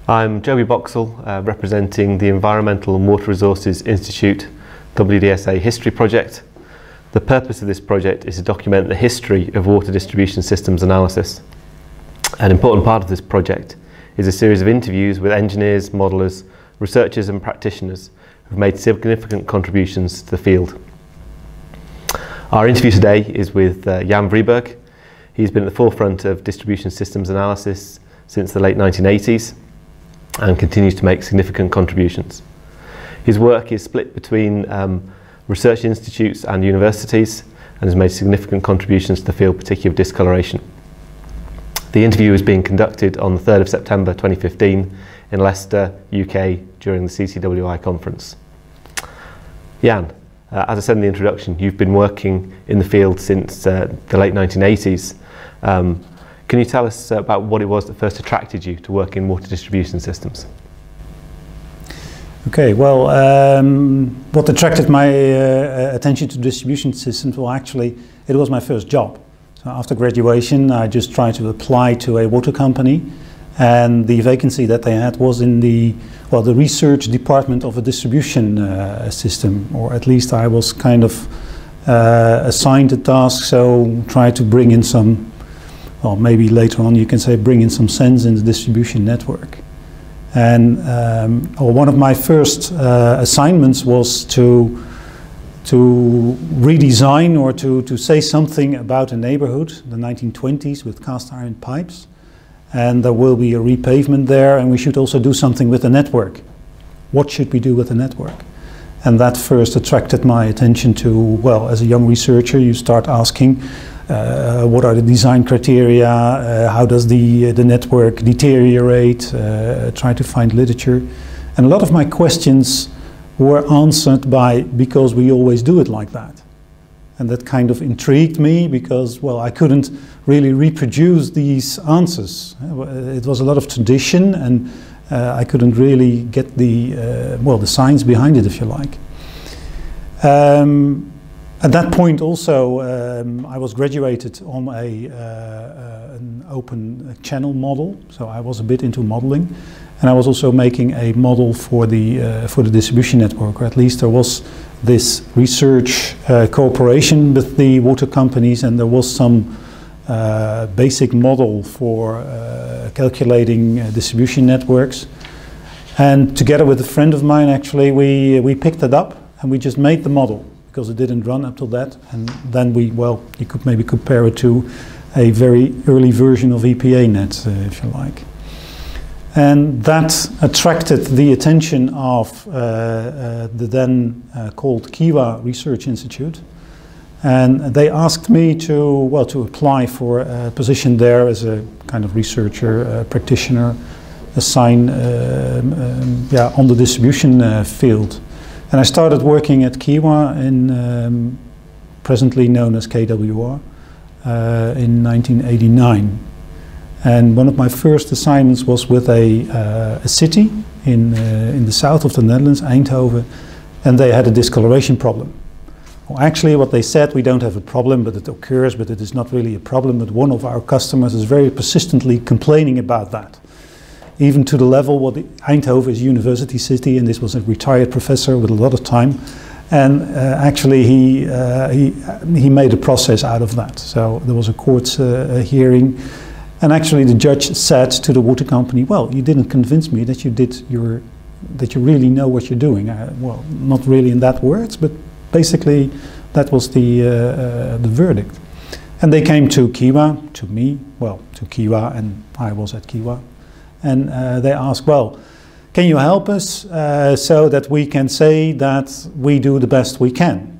I'm Joby Boxall, representing the Environmental and Water Resources Institute WDSA History Project. The purpose of this project is to document the history of water distribution systems analysis. An important part of this project is a series of interviews with engineers, modellers, researchers and practitioners who have made significant contributions to the field. Our interview today is with Jan Vreeburg. He's been at the forefront of distribution systems analysis since the late 1980s and continues to make significant contributions. His work is split between research institutes and universities and has made significant contributions to the field, particularly of discoloration. The interview is being conducted on the 3rd of September 2015 in Leicester, UK, during the CCWI conference. Jan, as I said in the introduction, you've been working in the field since the late 1980s. Can you tell us about what it was that first attracted you to work in water distribution systems? Okay, well, what attracted my attention to distribution systems, well, actually, it was my first job. So after graduation, I just tried to apply to a water company, and the vacancy that they had was in the research department of a distribution system, or at least I was kind of assigned a task, so try to bring in some, well, maybe later on you can say bring in some sense in the distribution network. And one of my first assignments was to redesign or to say something about a neighborhood, the 1920s, with cast iron pipes. And there will be a repavement there, and we should also do something with the network. What should we do with the network? And that first attracted my attention to, well, as a young researcher, you start asking, what are the design criteria, how does the network deteriorate, try to find literature. And a lot of my questions were answered by, because we always do it like that. And that kind of intrigued me because, well, I couldn't really reproduce these answers. It was a lot of tradition, and I couldn't really get the, well, the science behind it, if you like. At that point also, I was graduated on an open channel model, so I was a bit into modeling, and I was also making a model for the distribution network, or at least there was this research cooperation with the water companies, and there was some basic model for calculating distribution networks. And together with a friend of mine, actually, we picked it up and we just made the model, because it didn't run up till that. And then you could maybe compare it to a very early version of EPA-net, if you like. And that attracted the attention of the then called Kiwa Research Institute. And they asked me to apply for a position there as a kind of researcher, practitioner, assigned on the distribution field. And I started working at Kiwa in presently known as KWR in 1989. And one of my first assignments was with a city in the south of the Netherlands, Eindhoven, and they had a discoloration problem. Well, actually, what they said, we don't have a problem, but it occurs, but it is not really a problem. But one of our customers is very persistently complaining about that, even to the level what Eindhoven is a university city, and this was a retired professor with a lot of time, and actually he made a process out of that. So there was a court hearing. And actually the judge said to the water company, well, you didn't convince me that that you really know what you're doing. Well, not really in that words, but basically that was the verdict. And they came to Kiwa, to me, well, to Kiwa, and I was at Kiwa. And they asked, well, can you help us so that we can say that we do the best we can?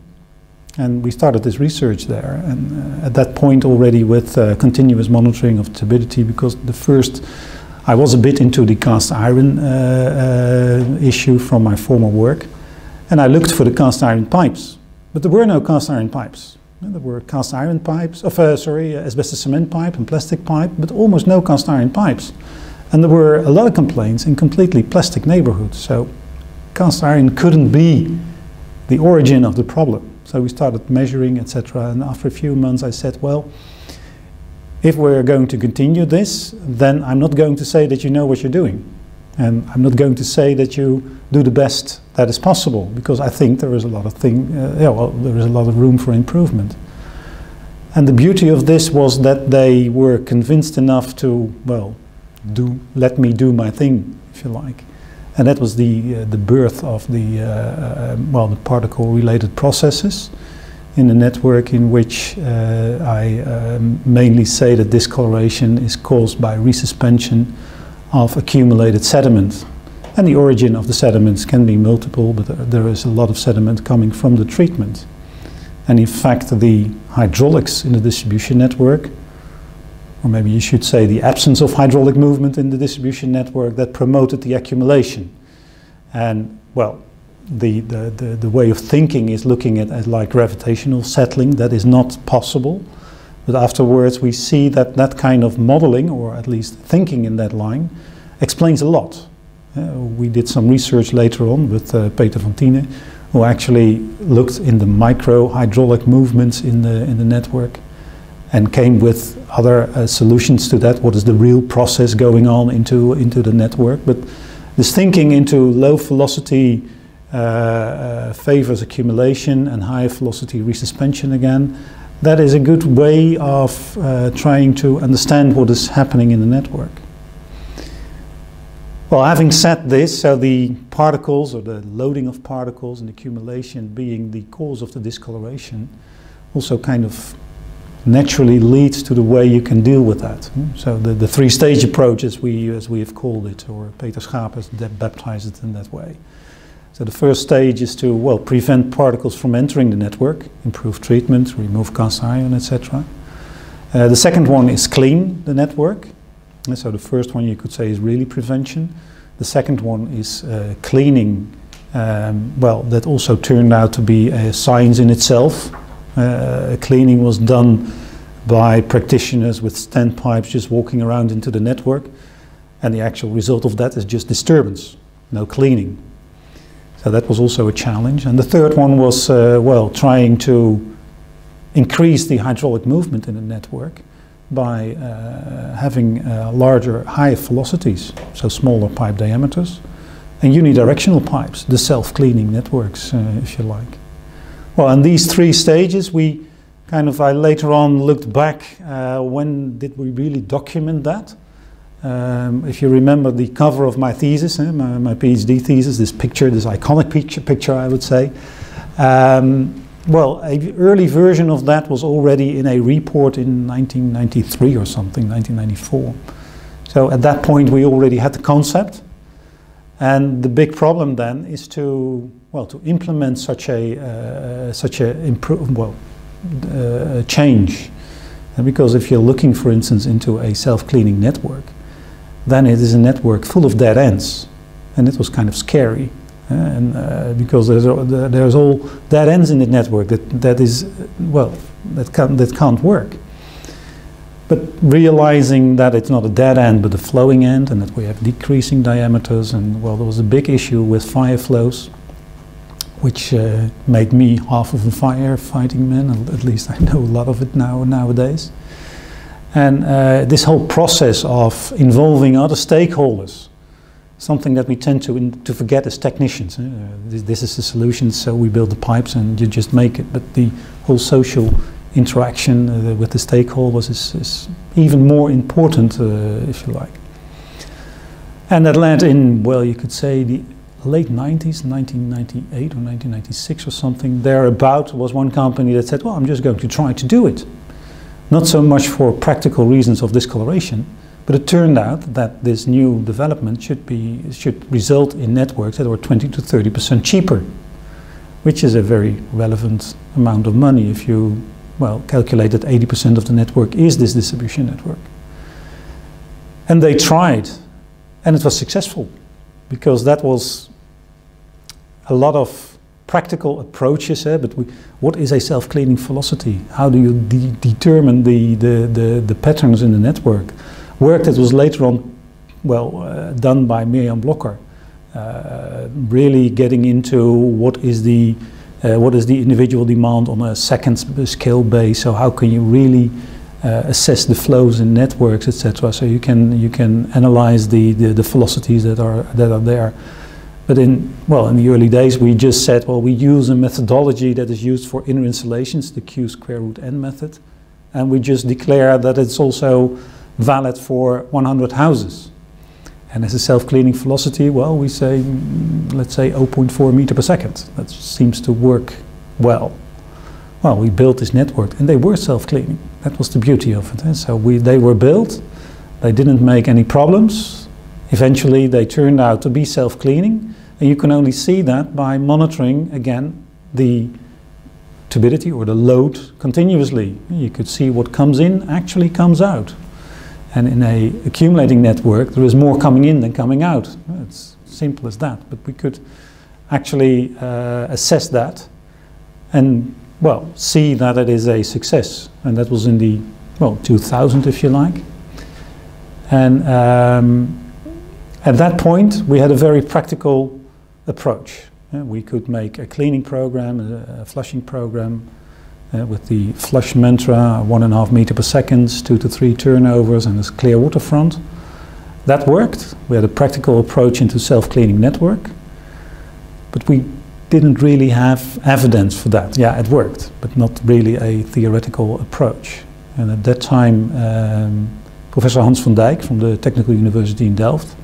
And we started this research there, and at that point already with continuous monitoring of turbidity, because I was a bit into the cast iron issue from my former work, and I looked for the cast iron pipes, but there were no cast iron pipes. There were cast iron pipes, asbestos cement pipe and plastic pipe, but almost no cast iron pipes. And there were a lot of complaints in completely plastic neighborhoods, so cast iron couldn't be the origin of the problem. So we started measuring, etc. And after a few months I said, well, if we're going to continue this, then I'm not going to say that you know what you're doing. And I'm not going to say that you do the best that is possible, because I think there is a lot of there is a lot of room for improvement. And the beauty of this was that they were convinced enough to, well, let me do my thing, if you like. And that was the birth of the particle-related processes in the network, in which I mainly say that discoloration is caused by resuspension of accumulated sediment. And the origin of the sediments can be multiple, but there is a lot of sediment coming from the treatment. And in fact, the hydraulics in the distribution network, or maybe you should say the absence of hydraulic movement in the distribution network, that promoted the accumulation. And well, the way of thinking is looking at as like gravitational settling. That is not possible. But afterwards we see that that kind of modeling, or at least thinking in that line, explains a lot. We did some research later on with Peter van Tiene, who actually looked in the micro hydraulic movements in the network and came with other solutions to that. What is the real process going on into the network? But this thinking into low velocity favors accumulation and high velocity resuspension again. That is a good way of trying to understand what is happening in the network. Well, having said this, so the particles, or the loading of particles and accumulation being the cause of the discoloration, also kind of naturally leads to the way you can deal with that. So the three-stage approach, as we have called it, or Peter Schaap has baptized it in that way. So the first stage is to, well, prevent particles from entering the network, improve treatment, remove cast iron, etc. The second one is clean the network. So the first one you could say is really prevention. The second one is cleaning. Well, that also turned out to be a science in itself. Cleaning was done by practitioners with standpipes just walking around into the network, and the actual result of that is just disturbance, no cleaning. So that was also a challenge. And the third one was, well, trying to increase the hydraulic movement in the network by having larger, higher velocities, so smaller pipe diameters, and unidirectional pipes, the self-cleaning networks, if you like. Well, in these three stages, we kind of, I later on looked back, when did we really document that? If you remember the cover of my thesis, my PhD thesis, this picture, this iconic picture, I would say. Well, an early version of that was already in a report in 1993 or something, 1994. So at that point we already had the concept, and the big problem then is to, well, to implement such a change. And because if you're looking, for instance, into a self-cleaning network, then it is a network full of dead ends, and it was kind of scary. Because there's all dead ends in the network that can't work. But realizing that it's not a dead end but a flowing end, and that we have decreasing diameters, and well, there was a big issue with fire flows, which made me half of a firefighting man. At least I know a lot of it nowadays. And this whole process of involving other stakeholders, something that we tend to forget as technicians. This is the solution, so we build the pipes and you just make it. But the whole social interaction with the stakeholders is even more important, if you like. And that led in, well, you could say the late 90s, 1998 or 1996 or something, thereabout, was one company that said, well, I'm just going to try to do it. Not so much for practical reasons of discoloration, but it turned out that this new development should result in networks that were 20 to 30% cheaper, which is a very relevant amount of money if you, well, calculate that 80% of the network is this distribution network. And they tried, and it was successful, because that was a lot of practical approaches. But what is a self-cleaning velocity? How do you determine the patterns in the network? Work that was later on, well, done by Mirjam Blokker, really getting into what is the individual demand on a second scale base. So how can you really assess the flows in networks, etc. So you can analyze the velocities that are there. But in the early days, we just said, well, we use a methodology that is used for inner installations, the Q²N method, and we just declare that it's also valid for 100 houses. And as a self-cleaning velocity, well, we say, let's say 0.4 meter per second. That seems to work well. Well, we built this network, and they were self-cleaning. That was the beauty of it. So they were built, they didn't make any problems. Eventually, they turned out to be self-cleaning, and you can only see that by monitoring, again, the turbidity or the load continuously. You could see what comes in actually comes out. And in an accumulating network, there is more coming in than coming out. It's simple as that. But we could actually assess that and, well, see that it is a success. And that was in the, 2000, if you like. And at that point, we had a very practical approach. We could make a cleaning program, a flushing program, with the flush mantra, 1.5 meter per second, 2 to 3 turnovers, and a clear waterfront. That worked. We had a practical approach into self-cleaning network, but we didn't really have evidence for that. Yeah, it worked, but not really a theoretical approach. And at that time, Professor Hans van Dijk from the Technical University in Delft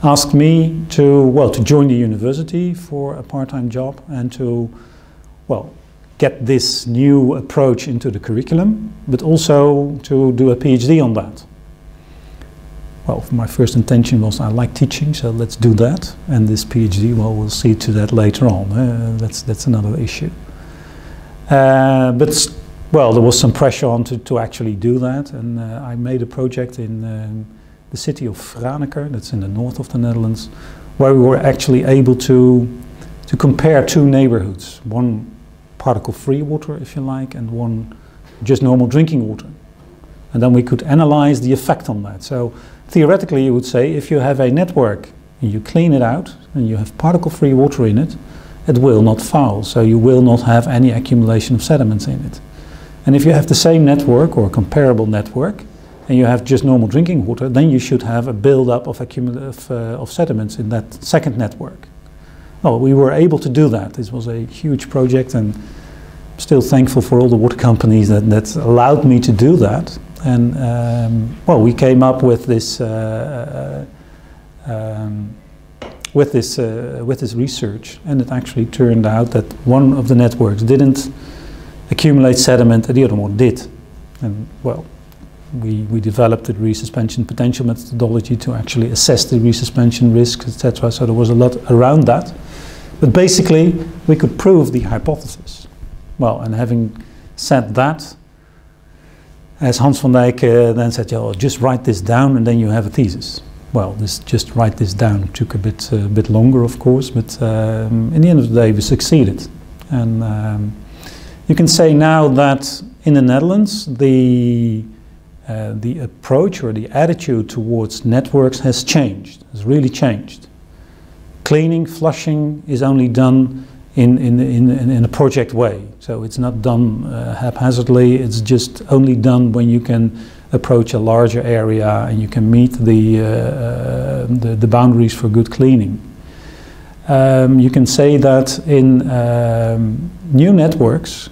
asked me to join the university for a part-time job and to, get this new approach into the curriculum, but also to do a PhD on that. Well, my first intention was I like teaching, so let's do that. And this PhD, we'll see to that later on. That's another issue. But there was some pressure on to actually do that, and I made a project in the city of Franeker, that's in the north of the Netherlands, where we were actually able to compare two neighborhoods, one particle-free water, if you like, and one just normal drinking water. And then we could analyze the effect on that. So theoretically, you would say, if you have a network and you clean it out and you have particle-free water in it, it will not foul, so you will not have any accumulation of sediments in it. And if you have the same network or a comparable network, and you have just normal drinking water, then you should have a build-up of sediments in that second network. Well, we were able to do that. This was a huge project, and I'm still thankful for all the water companies that allowed me to do that. And we came up with this research, and it actually turned out that one of the networks didn't accumulate sediment, and the other one did. And we developed the resuspension potential methodology to actually assess the resuspension risks, etc. So there was a lot around that. But basically, we could prove the hypothesis. Well, and having said that, as Hans van Dijk then said, just write this down and then you have a thesis. Well, just write this down took a bit longer, of course, but in the end of the day, we succeeded. And you can say now that in the Netherlands, the approach or the attitude towards networks has changed, has really changed. Cleaning, flushing is only done in a project way. So it's not done haphazardly, it's just only done when you can approach a larger area and you can meet the boundaries for good cleaning. You can say that in new networks,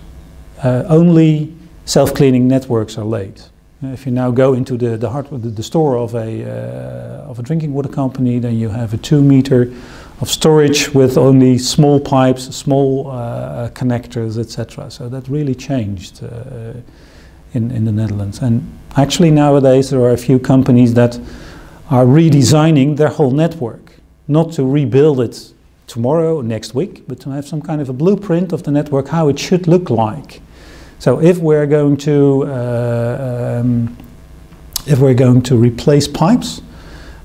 only self-cleaning networks are laid. If you now go into the store of a drinking water company, then you have a 2 meter of storage with only small pipes, small connectors, etc. So that really changed in the Netherlands. And actually nowadays there are a few companies that are redesigning their whole network, not to rebuild it tomorrow or next week, but to have some kind of a blueprint of the network, how it should look like. So if we're going to replace pipes,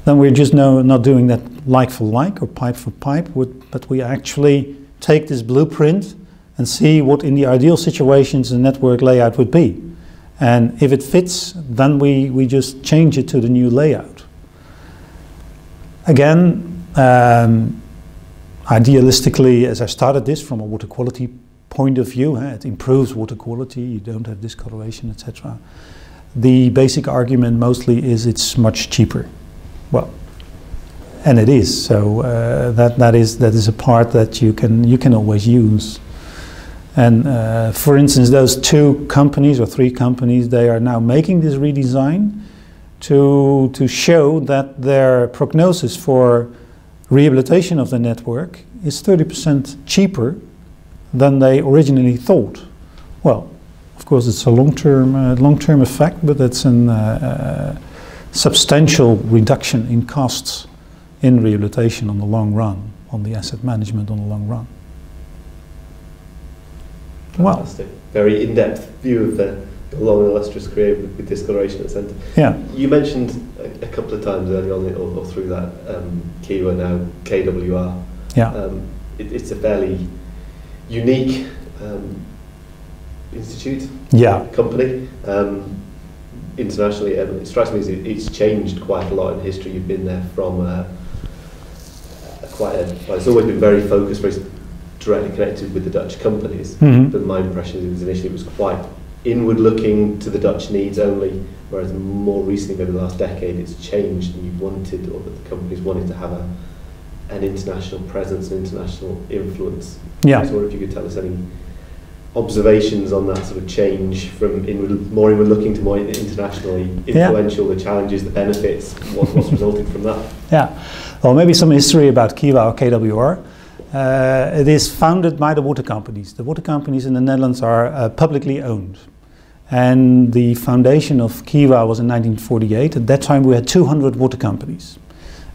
then we're just not doing that like for like or pipe for pipe, but we actually take this blueprint and see what in the ideal situations the network layout would be. And if it fits, then we just change it to the new layout. Again, idealistically, as I started this from a water quality point of view, it improves water quality, you don't have discoloration, etc. the basic argument mostly is it's much cheaper. Well, and it is. So that is a part that you can always use. And for instance, those 2 companies or 3 companies, they are now making this redesign to show that their prognosis for rehabilitation of the network is 30% cheaper than they originally thought. Well, of course, it's a long-term effect, but it's a substantial reduction in costs in rehabilitation on the long run, on the asset management on the long run. Fantastic. Wow. Very in-depth view of the long and illustrious career with Discoloration at the Centre. Yeah. You mentioned a couple of times early on or through that Kiwa, now KWR. Yeah. It's a fairly unique institute, company. Internationally, it strikes me as it's changed quite a lot in history. You've been there from it's always been very focused, very directly connected with the Dutch companies. Mm-hmm. But my impression is initially it was quite inward-looking to the Dutch needs only, whereas more recently, over the last decade, it's changed, and you've wanted, or the companies wanted to have an international presence, an international influence. Yeah. So I wonder if you could tell us any observations on that sort of change from more inward-looking to more internationally influential, the challenges, the benefits, what's resulting from that? Yeah, well, maybe some history about Kiwa or KWR. It is founded by the water companies. The water companies in the Netherlands are publicly owned. And the foundation of Kiwa was in 1948. At that time we had 200 water companies.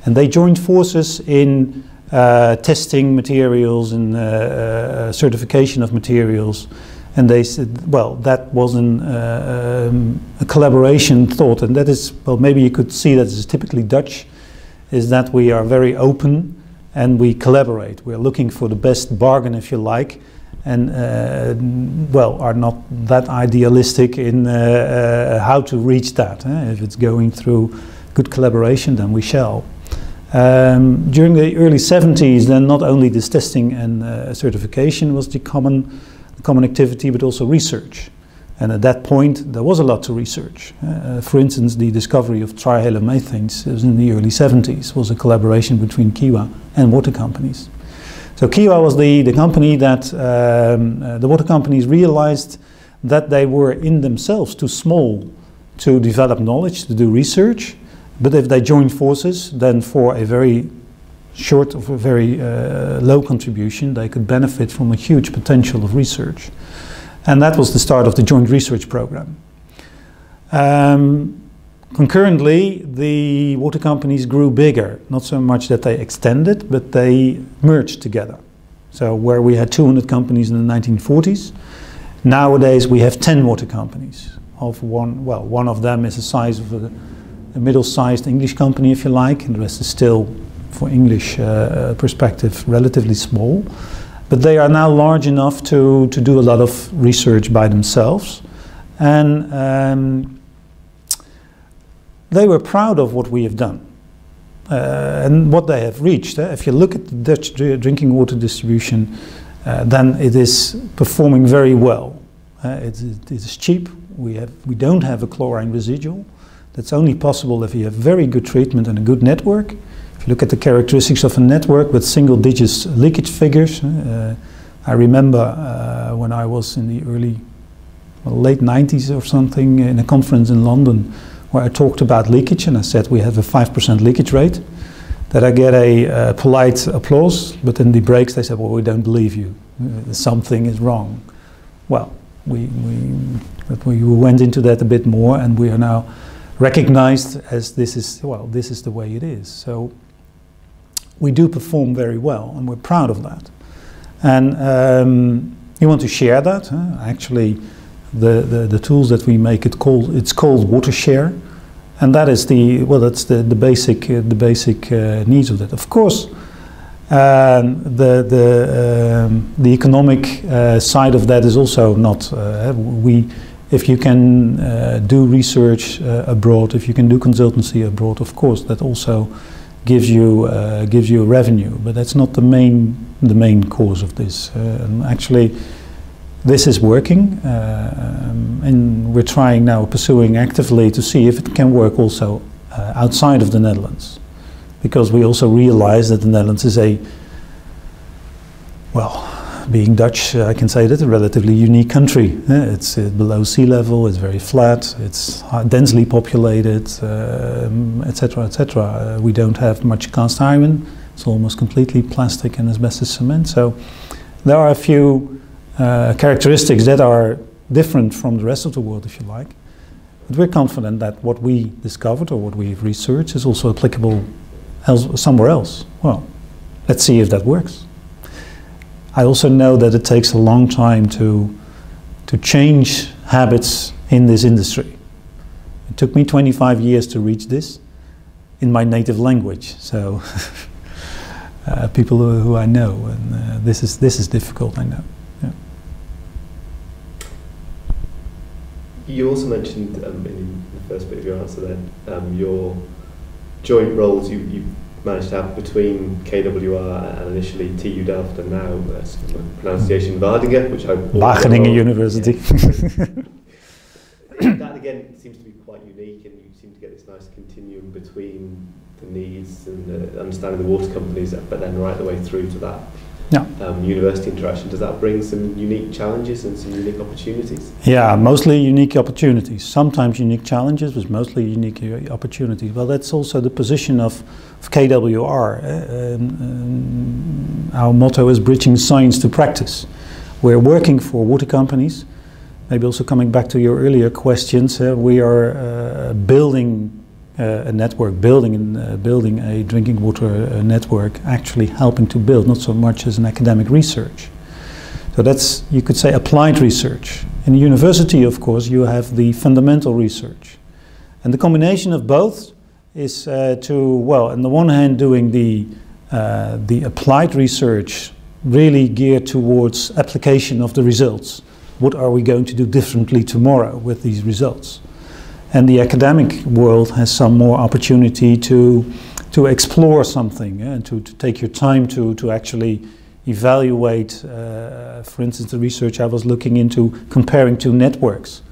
And they joined forces in testing materials and certification of materials, and they said, well, that wasn't a collaboration thought, and that is, well, maybe you could see that as typically Dutch, is that we are very open and we collaborate. We're looking for the best bargain, if you like, and well, are not that idealistic in how to reach that. If it's going through good collaboration, then we shall. During the early 70s, then not only this testing and certification was the common activity, but also research. And at that point, there was a lot to research. For instance, the discovery of trihalomethanes was in the early 70s, was a collaboration between Kiwa and water companies. So Kiwa was the company that the water companies realized that they were in themselves too small to develop knowledge, to do research. But if they joined forces, then for a very short, of a very low contribution, they could benefit from a huge potential of research. And that was the start of the joint research program. Concurrently, the water companies grew bigger, not so much that they extended, but they merged together. So where we had 200 companies in the 1940s, nowadays we have 10 water companies. One of them is the size of a middle-sized English company, if you like, and the rest is still, for English perspective, relatively small. But they are now large enough to do a lot of research by themselves. And they were proud of what we have done and what they have reached. If you look at the Dutch drinking water distribution, then it is performing very well. It is cheap. We don't have a chlorine residual. That's only possible if you have very good treatment and a good network. If you look at the characteristics of a network with single digits leakage figures, I remember when I was in the late 90s or something in a conference in London where I talked about leakage, and I said we have a 5% leakage rate, that I get a polite applause, but in the breaks they said, well, we don't believe you, something is wrong. Well, we went into that a bit more, and we are now recognized as this is the way it is. So we do perform very well, and we're proud of that. And you want to share that. Actually, the tools that we make, it's called WaterShare, and that is that's the basic needs of that. Of course, the economic side of that is also not if you can do research abroad, if you can do consultancy abroad, of course, that also gives you revenue. But that's not the main cause of this. And actually, this is working, and we're trying now, pursuing actively to see if it can work also outside of the Netherlands. Because we also realize that the Netherlands is a, well, being Dutch, I can say that, a relatively unique country. It's below sea level, it's very flat, it's densely populated, etc., etc. We don't have much cast iron, it's almost completely plastic and asbestos cement. So there are a few characteristics that are different from the rest of the world, if you like. But we're confident that what we discovered or what we've researched is also applicable somewhere else. Well, let's see if that works. I also know that it takes a long time to change habits in this industry. It took me 25 years to reach this in my native language. So people who I know, and this is difficult, I know. Yeah. You also mentioned in the first bit of your answer then your joint roles you managed to have between KWR and initially TU Delft and now pronunciation Wageningen, which I... Wageningen University. Yeah. That again seems to be quite unique, and you seem to get this nice continuum between the needs and understanding the water companies, but then right the way through to that university interaction. Does that bring some unique challenges and some unique opportunities? Yeah, mostly unique opportunities. Sometimes unique challenges, but mostly unique opportunities. Well, that's also the position of KWR. Our motto is bridging science to practice. We're working for water companies. Maybe also coming back to your earlier questions, we are building a network, building a drinking water network, actually helping to build, not so much as an academic research. So that's, you could say, applied research. In the university, of course, you have the fundamental research. And the combination of both is well, on the one hand, doing the applied research really geared towards application of the results. What are we going to do differently tomorrow with these results? And the academic world has some more opportunity to explore something, and to take your time to actually evaluate, for instance, the research I was looking into comparing two networks.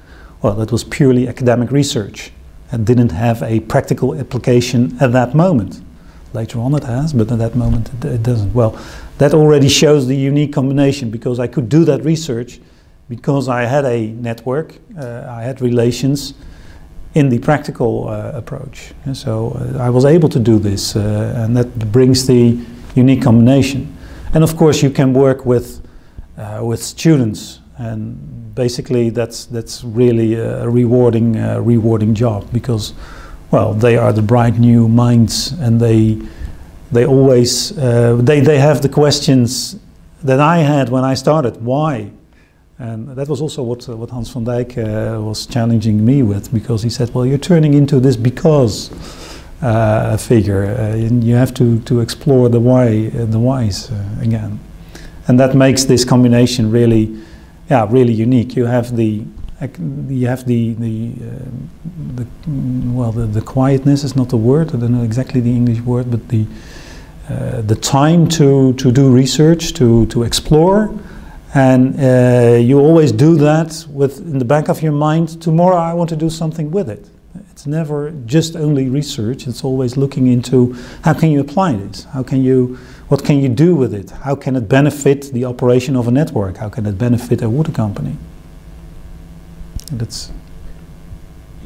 Well, that was purely academic research and didn't have a practical application at that moment. Later on it has, but at that moment it doesn't. Well, that already shows the unique combination, because I could do that research because I had a network, I had relations in the practical approach. And so I was able to do this, and that brings the unique combination. And of course you can work with students, and basically that's really a rewarding job, because, well, they are the bright new minds, and they always they have the questions that I had when I started. Why? And that was also what Hans van Dijk was challenging me with, because he said, well, you're turning into this because figure, and you have to explore the why, the whys again. And that makes this combination really, really unique. You have the quietness is not the word, I don't know exactly the English word, but the time to do research, to explore. And you always do that with, in the back of your mind, tomorrow I want to do something with it. It's never just only research, it's always looking into how can you apply this? What can you do with it? How can it benefit the operation of a network? How can it benefit a water company?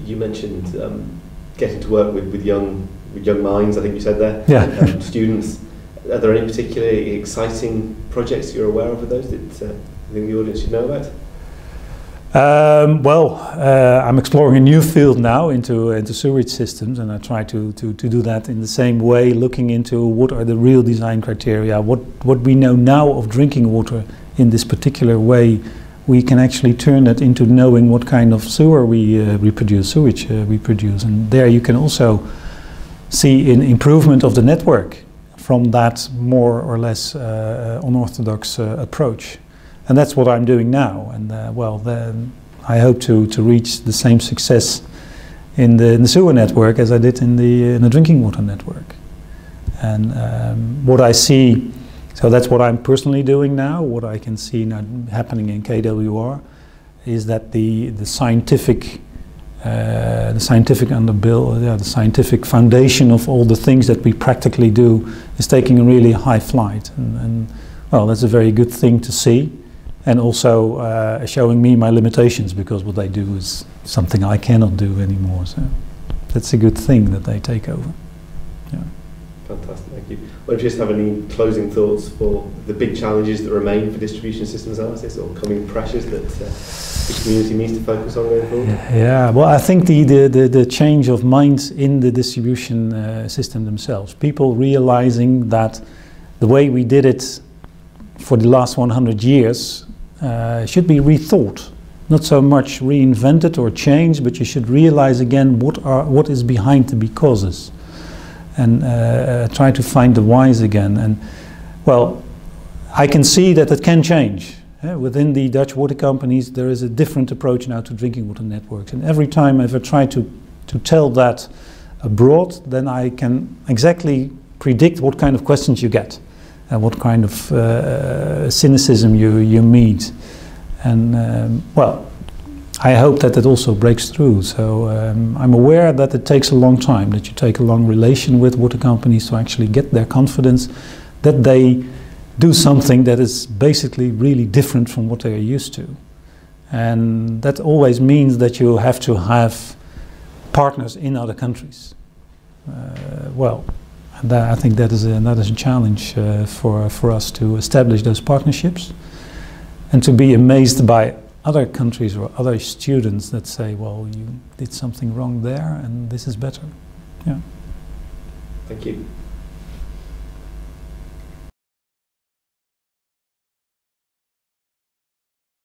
You mentioned getting to work with young minds, I think you said there, yeah. Students. Are there any particularly exciting projects you're aware of those that you think the audience should know about? I'm exploring a new field now into sewage systems, and I try to do that in the same way, looking into what are the real design criteria, what we know now of drinking water in this particular way. We can actually turn that into knowing what kind of sewer we produce, sewage we produce, and there you can also see an improvement of the network from that more or less unorthodox approach. And that's what I'm doing now. And then I hope to reach the same success in the sewer network as I did in the drinking water network. And what I see So that's what I'm personally doing now. What I can see now happening in KWR is that the scientific the scientific foundation of all the things that we practically do is taking a really high flight, and well, that's a very good thing to see, and also showing me my limitations, because what they do is something I cannot do anymore. So that's a good thing that they take over. Yeah. Fantastic, thank you. Well, do you just have any closing thoughts for the big challenges that remain for distribution systems analysis, or coming pressures that the community needs to focus on going forward? Yeah, well, I think the change of minds in the distribution system themselves, people realizing that the way we did it for the last 100 years should be rethought. Not so much reinvented or changed, but you should realize again what is behind the causes, and try to find the whys again. And well, I can see that it can change. Within the Dutch water companies, there is a different approach now to drinking water networks. And every time I've tried to tell that abroad, then I can exactly predict what kind of questions you get and what kind of cynicism you meet. And well, I hope that it also breaks through. So I'm aware that it takes a long time, that you take a long relation with water companies to actually get their confidence that they do something that is basically really different from what they are used to. And that always means that you have to have partners in other countries. Well, and I think that is a challenge for us to establish those partnerships and to be amazed by other countries or other students that say, well, you did something wrong there and this is better. Yeah. Thank you.